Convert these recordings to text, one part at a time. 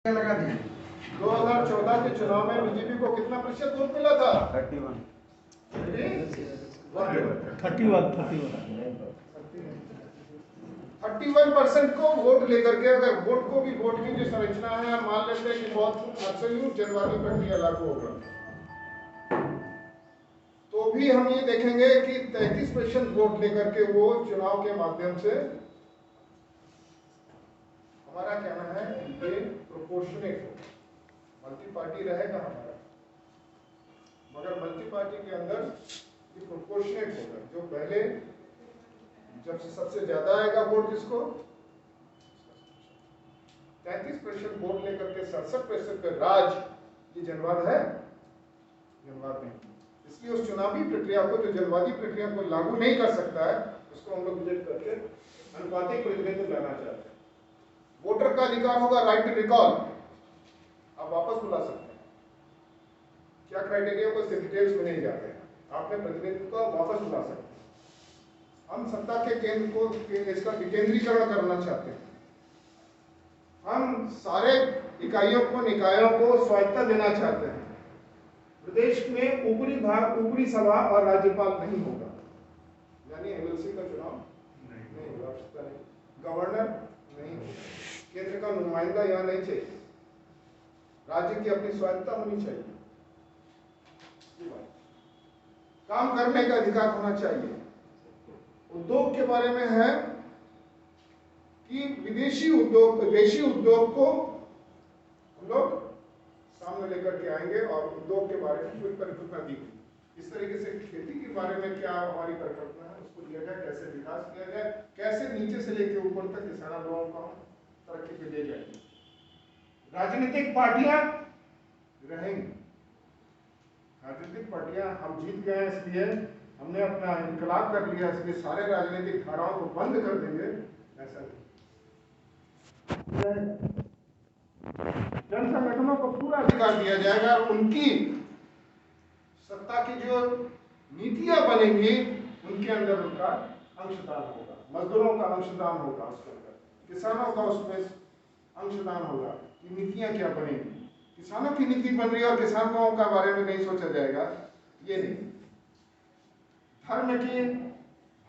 लगा दिया। 2014 के चुनाव में बीजेपी को कितना प्रतिशत वोट मिला था? 31% को वोट लेकर के, अगर वोट को भी वोट की जो संरचना है हम मान लेते हैं कि बहुत अब्सोल्यूट जनवादी प्रक्रिया लागू होगा, तो भी हम ये देखेंगे कि 33% वोट लेकर के वो चुनाव के माध्यम से, हमारा कहना है ये प्रोपोर्शनेट हो, मल्टी पार्टी रहेगा हमारा, मगर मल्टी पार्टी के अंदर ये प्रोपोर्शनेट होगा। जो पहले जब से सबसे ज्यादा आएगा वोट जिसको 33% वोट लेकर के 67% पे राज, ये जनवाद है? जनवाद नहीं। इसलिए उस चुनावी प्रक्रिया को, जो जनवादी प्रक्रिया को लागू नहीं कर सकता है, उसको हम लोग रिजेक्ट करके अनुपातिक प्रतिनिधित्व लाना चाहते हैं। वोटर का अधिकार होगा राइट टू रिकॉल, आप वापस बुला सकते हैं। क्या क्राइटेरिया को डिटेल्स में नहीं जाते हैं, आपने प्रतिनिधित्व को वापस बुला सकते हैं। हम सत्ता के केंद्र को इसका विकेंद्रीकरण करना चाहते हैं। हम सारे इकाइयों को, निकायों को स्वायत्तता देना चाहते हैं। प्रदेश में ऊपरी सभा और राज्यपाल नहीं होगा, यानी एमएलसी का चुनाव नहीं होगा, आवश्यकता नहीं, गवर्नर नहीं होगा, केंद्र का नुमाइंदा यहाँ नहीं चाहिए, राज्य की अपनी स्वायत्तता होनी चाहिए, काम करने का अधिकार होना चाहिए। उद्योग के बारे में है कि विदेशी उद्योग, देशी उद्योग को हम लोग सामने लेकर के आएंगे और उद्योग के बारे में कोई परिकल्पना दी गई। इस तरीके से खेती के बारे में क्या हमारी परिकल्पना है, उसको दिया जाए, कैसे विकास किया जाए, कैसे नीचे से लेकर ऊपर तक किसानों लोगों को हम तरक्की पे ले जाएंगे। राजनीतिक पार्टियां रहेंगी, राजनीतिक पार्टियां, हम जीत गए इसलिए हमने अपना इनकलाब कर लिया इसलिए सारे राजनीतिक धाराओं को बंद कर देंगे, ऐसा नहीं। जन संगठनों को पूरा अधिकार दिया जाएगा और उनकी सत्ता की जो नीतियां बनेंगी उनके अंदर उनका अंशदान होगा, मजदूरों का अंशदान होगा, उसके अंदर किसानों का उसमें अंशदान होगा कि नीतियां क्या बनेंगी। किसानों की नीति बन रही है और किसानों का बारे में नहीं सोचा जाएगा, ये नहीं। धर्म की,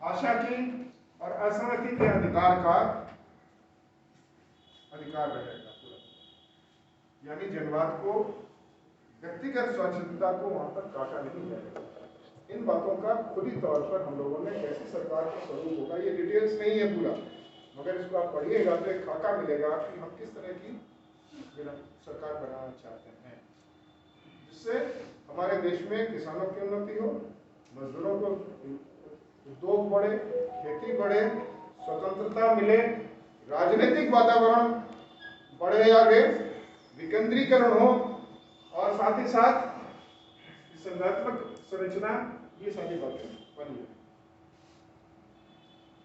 भाषा की और असंगति के अधिकार का अधिकार रहेगा पूरा, यानी जनवाद को, व्यक्तिगत स्वतंत्रता को वहां तक काटा नहीं जाएगा। इन बातों का खुली तौर पर हम लोगों ने कैसी सरकार का स्वरूप होगा, ये डिटेल्स नहीं है पूरा, मगर इसको आप पढ़िएगा तो एक खाका मिलेगा कि हम किस तरह की सरकार बनाना चाहते हैं, जिससे हमारे देश में किसानों की उन्नति हो, मजदूरों को उद्योग बढ़े, खेती बढ़े, स्वतंत्रता मिले, राजनीतिक वातावरण बढ़े, आगे विकेंद्रीकरण हो और साथ ही साथ संघात्मक संरचना, ये सारी बातें बनी है।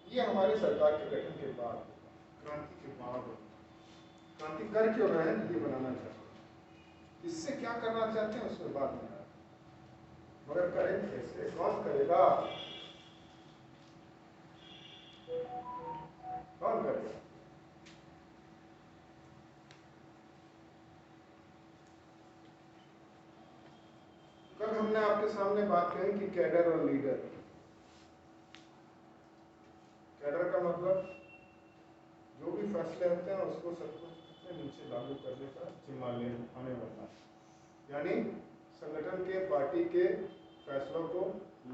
ये हमारे सरकार के गठन के बाद, क्रांति के बाद, क्रांति कर क्यों रहे हैं, ये बनाना चाहते हैं। इससे क्या करना चाहते हैं उसमें बात नहीं है, मगर करें कैसे, कौन करेगा, कौन करेगा? कल हमने आपके सामने बात कही कि कैडर और लीडर। कैडर का मतलब जो भी फैसले होते हैं उसको सब कुछ नीचे लागू करने का जिम्मा लेने वाला, यानी संगठन के, पार्टी के फैसलों को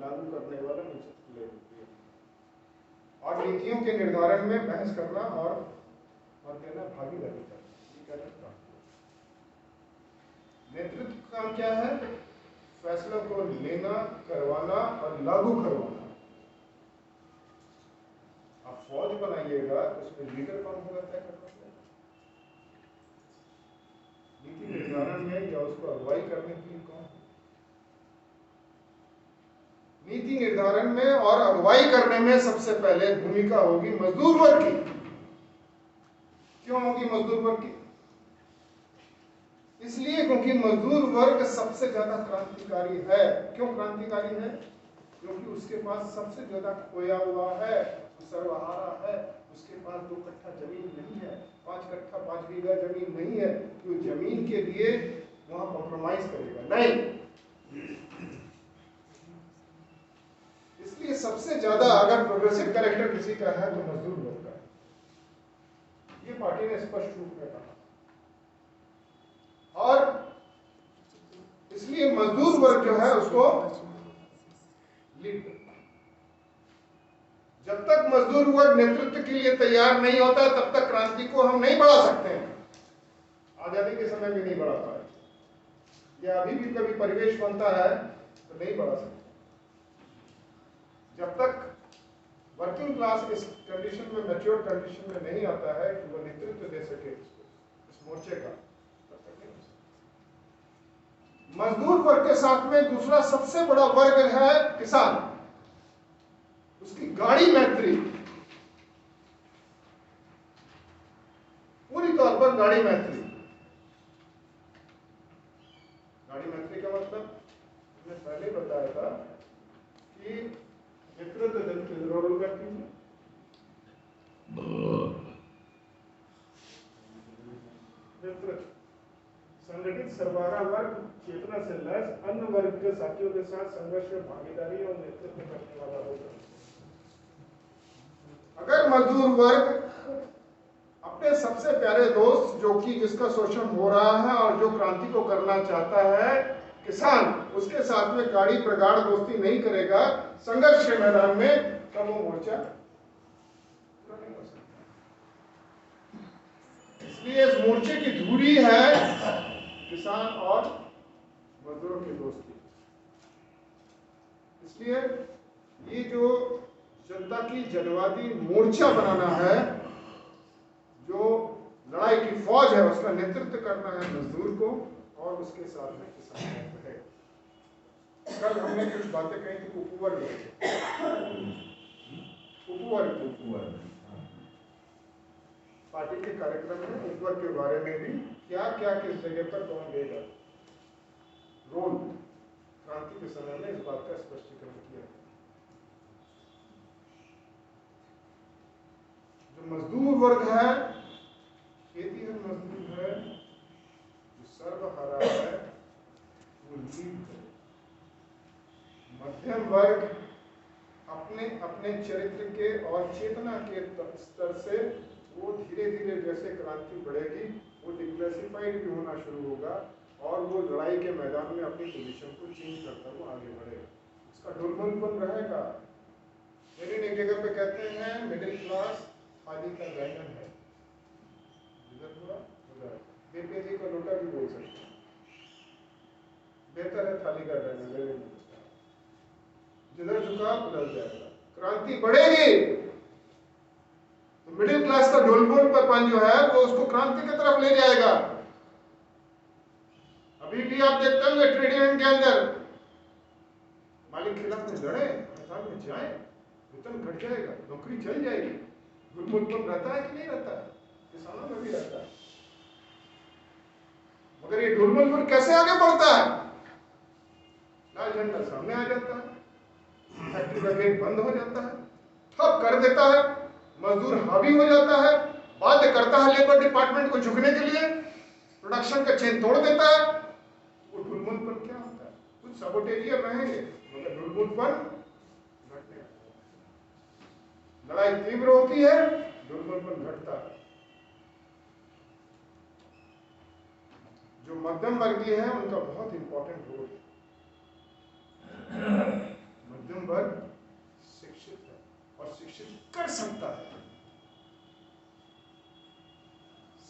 लागू करने वाला नीचे ले और नीतियों के निर्धारण में बहस करना और देना, भागीदारी करना। नेतृत्व का काम क्या है? फैसलों को लेना, करवाना और लागू करवाना। आप फौज बनाइएगा तो उसमें लीडर कौन होगा तय करना है। नीति निर्धारण में या उसको अगुवाई करने के लिए कौन? नीति निर्धारण में और अगुवाई करने में सबसे पहले भूमिका होगी मजदूर वर्ग की। क्यों होगी मजदूर वर्ग की? इसलिए क्योंकि मजदूर वर्ग सबसे ज्यादा क्रांतिकारी है। क्यों क्रांतिकारी है? क्योंकि उसके पास सबसे ज्यादा खोया हुआ है, सर्वहारा है, उसके पास 2 कट्ठा जमीन नहीं है, 5 कट्ठा 5 बीघा जमीन नहीं है कि कॉम्प्रोमाइज करेगा, नहीं। इसलिए सबसे ज्यादा अगर प्रोग्रेसिव कैरेक्टर किसी का है तो मजदूर वर्ग का है, ये पार्टी ने स्पष्ट रूप में कहा। और इसलिए मजदूर वर्ग जो है उसको लीड करता है। जब तक मजदूर वर्ग नेतृत्व के लिए तैयार नहीं होता तब तक क्रांति को हम नहीं बढ़ा सकते हैं। आजादी के समय भी नहीं बढ़ा पाए, या अभी भी कभी परिवेश बनता है तो नहीं बढ़ा सकते। जब तक वर्किंग क्लास इस कंडीशन में, मैच्योर कंडीशन में नहीं आता है कि वो नेतृत्व दे सके इस मोर्चे का, तब तक नहीं हो सकता। मजदूर वर्ग के साथ में दूसरा सबसे बड़ा वर्ग है किसान, उसकी गाढ़ी मैत्री, पूरी तौर पर गाढ़ी मैत्री। गाढ़ी मैत्री का मतलब मैंने पहले बताया था कि नेतृत्व रोल करती है, नेतृत्व संगठित सरबराह वर्ग चेतना से लैस अन्य वर्ग के साथियों के साथ संघर्ष में भागीदारी और नेतृत्व करने वाला होगा। अगर मजदूर वर्ग अपने सबसे प्यारे दोस्त जो कि जिसका शोषण हो रहा है और जो क्रांति को करना चाहता है, किसान, उसके साथ में गाढ़ी प्रगाढ़ दोस्ती नहीं करेगा संघर्ष के मैदान में, तब वो मोर्चा पूरा नहीं हो सकता। इसलिए इस मोर्चे की धुरी है किसान और मजदूरों की दोस्ती। इसलिए ये जो जनता की जनवादी मोर्चा बनाना है, जो लड़ाई की फौज है, उसका नेतृत्व करना है मजदूर को और उसके साथ में किसान को है। कल हमने कुछ बातें कही थी उपवर्ग, उपवर्ग पार्टी के कार्यक्रम में उपवर्ग के बारे में भी क्या क्या किस जगह पर कौन देगा रोल, क्रांति के समय में इस बात का स्पष्टीकरण किया। जो मजदूर वर्ग है, खेती है, मजदूर है, जो सर्वहारा है, वो लीड करे। मध्यम वर्ग अपने अपने चरित्र के और चेतना के स्तर से वो धीरे धीरे जैसे क्रांति बढ़ेगी वो डिक्लासिफाइड भी होना शुरू होगा और वो लड़ाई के मैदान में अपनी पोजीशन को चेंज करता हुआ आगे बढ़ेगा। इसका ढुलमुलपन रहेगा। लेकिन एक जगह पे कहते हैं मिडिल क्लास थाली का बैंगन है, इधर पूरा उधर, बेपेजी का लोटा भी बोल सकते हैं, बेहतर है थाली का बैंगन ले लेंगे, जिधर झुका उधर जाएगा। क्रांति बढ़ेगी तो मिडिल क्लास का ढुलमुलपन जो है वो उसको क्रांति की तरफ ले जाएगा। अभी भी आप देखते होंगे ट्रेड यूनियन के अंदर मालिक खिलाफ में लड़े, मैदान में जाए, वेतन घट जाएगा, नौकरी चल जाएगी। ढुलमुलपन रहता है कि नहीं रहता है? किसानों में भी रहता है। मगर ये ढुलमुलपन कैसे आगे बढ़ता है? लाल झंडा सामने आ जाता है, फैक्ट्री का गेट बंद हो जाता है, ठप कर देता है, मजदूर हावी हो जाता है, बाध्य करता है लेबर डिपार्टमेंट को झुकने के लिए, प्रोडक्शन का चेन तोड़ देता है। वो ढुलमुलपन क्या होता है? कुछ सबोटेरियर रहेंगे मगर ढुलमुलपन घटने लगता है। लड़ाई तीव्र होती है, ढुलमुलपन घटता है। जो मध्यम वर्गीय है उनका बहुत इंपॉर्टेंट रोल है। मध्यम वर्ग शिक्षित है और शिक्षित कर सकता है,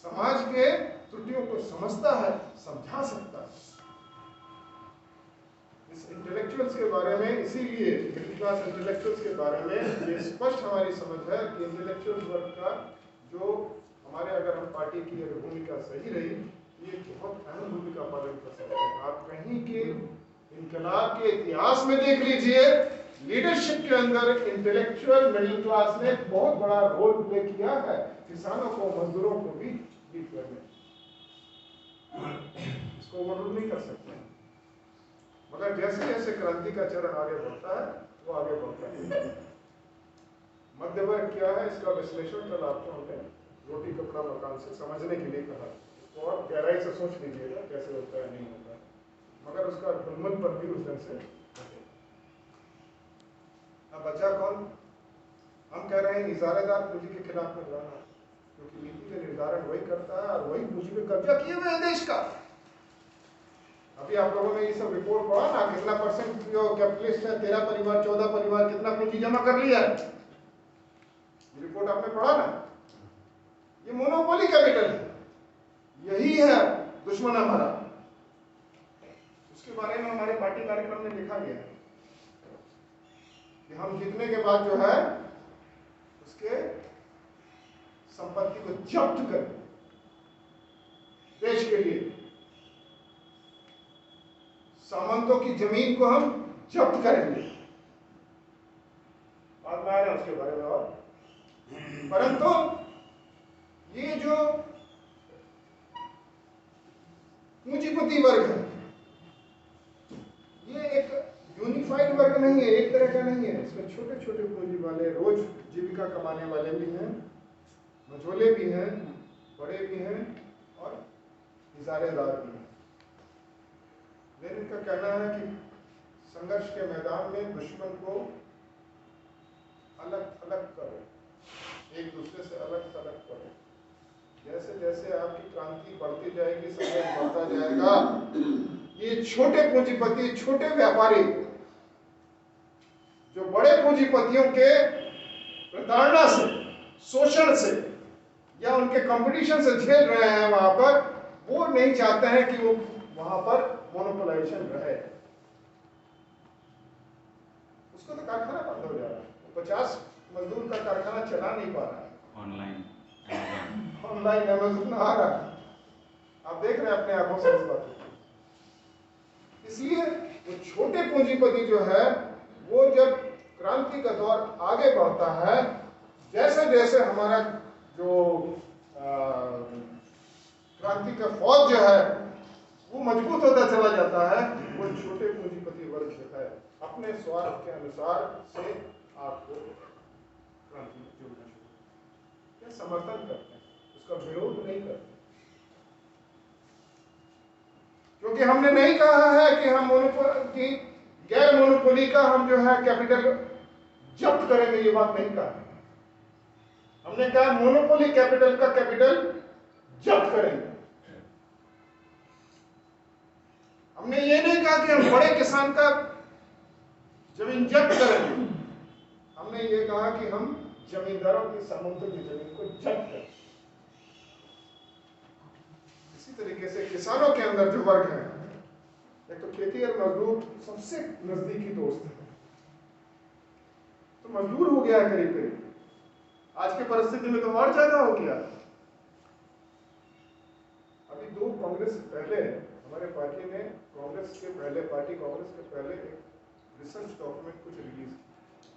समाज के त्रुटियों को समझता है, समझा सकता है। इस इंटेलेक्चुअल्स के बारे में, इसीलिए मिडिल क्लास इंटेलेक्चुअल्स के बारे में ये स्पष्ट हमारी समझ है कि इंटेलेक्चुअल वर्ग का जो हमारे, अगर हम पार्टी की अगर भूमिका सही रही, ये बहुत अहम भूमिका पालन कर सकते हैं। आप कहीं के इनकलाब के इतिहास में देख लीजिए, लीडरशिप के अंदर इंटेलेक्चुअल मिडिल क्लास ने बहुत बड़ा रोल प्ले किया है, किसानों को, मजदूरों को भी लीड करने। इसको ओवररूल नहीं कर सकते, मगर जैसे जैसे क्रांति का चरण आगे बढ़ता है वो आगे बढ़ता है। मध्य वर्ग क्या है इसका विश्लेषण कल आपको हमने रोटी कपड़ा मकान से समझने के लिए कहा, तो और गहराई से सोच लीजिएगा कैसे होता है नहीं होता है। मगर उसका गुलमत पर भी उस ढंग से घटे। अब बचा कौन? हम कह रहे हैं इजारेदार पूंजी के खिलाफ में लड़ना, क्योंकि नीति का निर्धारण वही करता है और वही पूंजी पे कब्जा किए हुए हैं देश का। अभी आप लोगों ने ये सब रिपोर्ट पढ़ा ना, कितना परसेंट जो कैपिटलिस्ट है, 13 परिवार 14 परिवार कितना पूंजी जमा कर लिया है, ये रिपोर्ट आपने पढ़ा ना। ये मोनोपोली कैपिटल है, यही है दुश्मन हमारा। उसके बारे में हमारे पार्टी कार्यक्रम में लिखा गया है कि हम जीतने के बाद जो है उसके संपत्ति को जब्त कर देश के लिए, सामंतों की जमीन को हम जब्त करेंगे। बाद में आ रहे हैं उसके बारे में और। परंतु ये जो पूंजीपति वर्ग है, ये एक यूनिफाइड वर्ग नहीं है, एक तरह का नहीं है। इसमें छोटे छोटे पूंजी वाले, रोज जीविका कमाने वाले भी हैं, मझोले भी हैं, बड़े भी हैं और इजारेदार भी हैं। लेनिन का कहना है कि संघर्ष के मैदान में दुश्मन को अलग अलग करो, एक दूसरे से अलग थलग करो। जैसे जैसे आपकी क्रांति बढ़ती जाएगी, संघर्ष बढ़ता जाएगा, ये छोटे पूंजीपति, छोटे व्यापारी जो बड़े पूंजीपतियों के प्रताड़ना से, शोषण से या उनके कंपटीशन से झेल रहे हैं वहां पर, वो नहीं चाहते हैं कि वो वहां पर मोनोपोलाइजेशन रहे। उसको तो कारखाना बंद हो जा रहा है, 50 मजदूर का कारखाना चला नहीं पा रहा है। ऑनलाइन अमेज़न आ रहा है, आप देख रहे हैं अपने आंखों से इस बात को। इसलिए वो छोटे पूंजीपति जो है, वो जब क्रांति का दौर आगे बढ़ता है, जैसे जैसे हमारा जो क्रांति का फौज जो है वो मजबूत होता चला जाता है, वो छोटे पूंजीपति वर्ग जो है अपने स्वार्थ के अनुसार से आपको क्रांति में जोड़ना शुरू करते हैं, समर्थन करते हैं, उसका विरोध नहीं करते। क्योंकि हमने नहीं कहा है कि हम मोनोपोली, गैर मोनोपोली का हम जो है कैपिटल जब्त करेंगे, ये बात नहीं कहा। हमने कहा मोनोपोली कैपिटल का कैपिटल जब्त करेंगे। हमने ये नहीं कहा कि हम बड़े किसान का जमीन जब्त करेंगे, हमने ये कहा कि हम जमींदारों की, सामंतों की जमीन को जब्त करें। इसी तरीके से किसानों के अंदर जो वर्ग है, एक तो खेती और मजदूर सबसे नजदीकी दोस्त है, तो मजदूर हो गया है करीब करीब। आज की परिस्थिति में तो और ज्यादा हो गया। अभी 2 कांग्रेस पहले हमारे पार्टी ने, कांग्रेस के पहले, पार्टी कांग्रेस के पहले एक रिसर्च डॉक्यूमेंट कुछ रिलीज किया।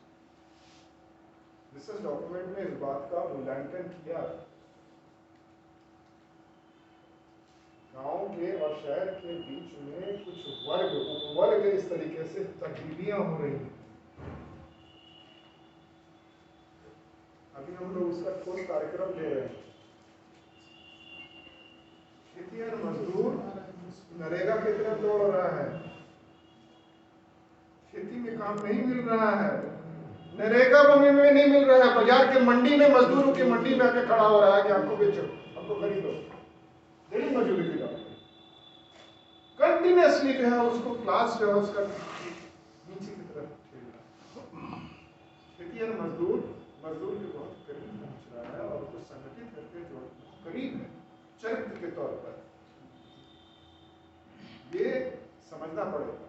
रिसर्च डॉक्यूमेंट में इस बात का मूल्यांकन किया, गांव के और शहर के बीच में कुछ वर्ग, उपवर्ग इस तरीके से तब्दीलियां हो रही हैं। अभी हम लोग उसका ठोस कार्यक्रम ले रहे हैं। खेती और मजदूर नरेगा की तरफ दौड़ रहा है, खेती में काम नहीं मिल रहा है, नरेगा में नहीं मिल रहा है, बाजार के मंडी में, मजदूरों की मंडी में आके खड़ा हो रहा है कि हमको बेचो, हमको खरीदो, यही मजदूरी की बात। कंटिन्यूअसली जो है उसको क्लास जो है उसका नीचे की तरफ ठेलना। खेती और मजदूर के बहुत करीब पहुंच रहा है और उसको संगठित करके जो करीब है चरित्र के तौर पर, ये समझना पड़ेगा।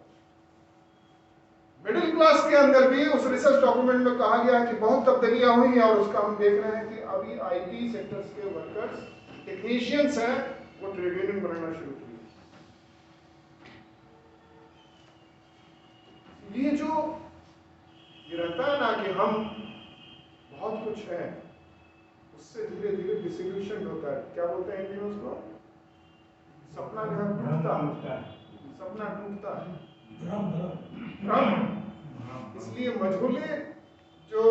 मिडिल क्लास के अंदर भी उस रिसर्च डॉक्यूमेंट में कहा गया है कि बहुत तब्दीलियां हुई हैं, और उसका हम देख रहे हैं कि अभी आईटी सेक्टर्स के वर्कर्स, टेक्नीशियंस हैं, वो ट्रेड यूनियन बनाना शुरू किए। ये जो ये रहता है ना कि हम बहुत कुछ है, उससे धीरे धीरे डिसोल्यूशन होता है। क्या बोलते हैं हिंदी में उसको? सपना जो है टूटता है, सपना टूटता है, भ्रम। इसलिए मजबूले जो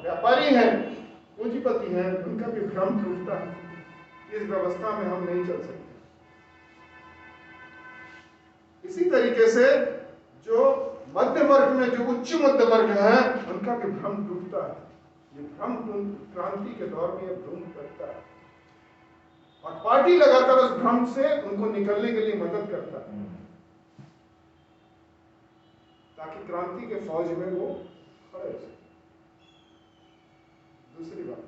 व्यापारी हैं, पूंजीपति हैं, उनका भी भ्रम टूटता है। इस व्यवस्था में हम नहीं चल सकते। इसी तरीके से जो मध्य वर्ग में जो उच्च मध्य वर्ग है उनका भी भ्रम टूटता है। ये भ्रम क्रांति के दौर में ये भ्रम करता है और पार्टी लगातार उस भ्रम से उनको निकलने के लिए मदद करता है ताकि क्रांति के फौज में वो खड़े हो सके। दूसरी बात,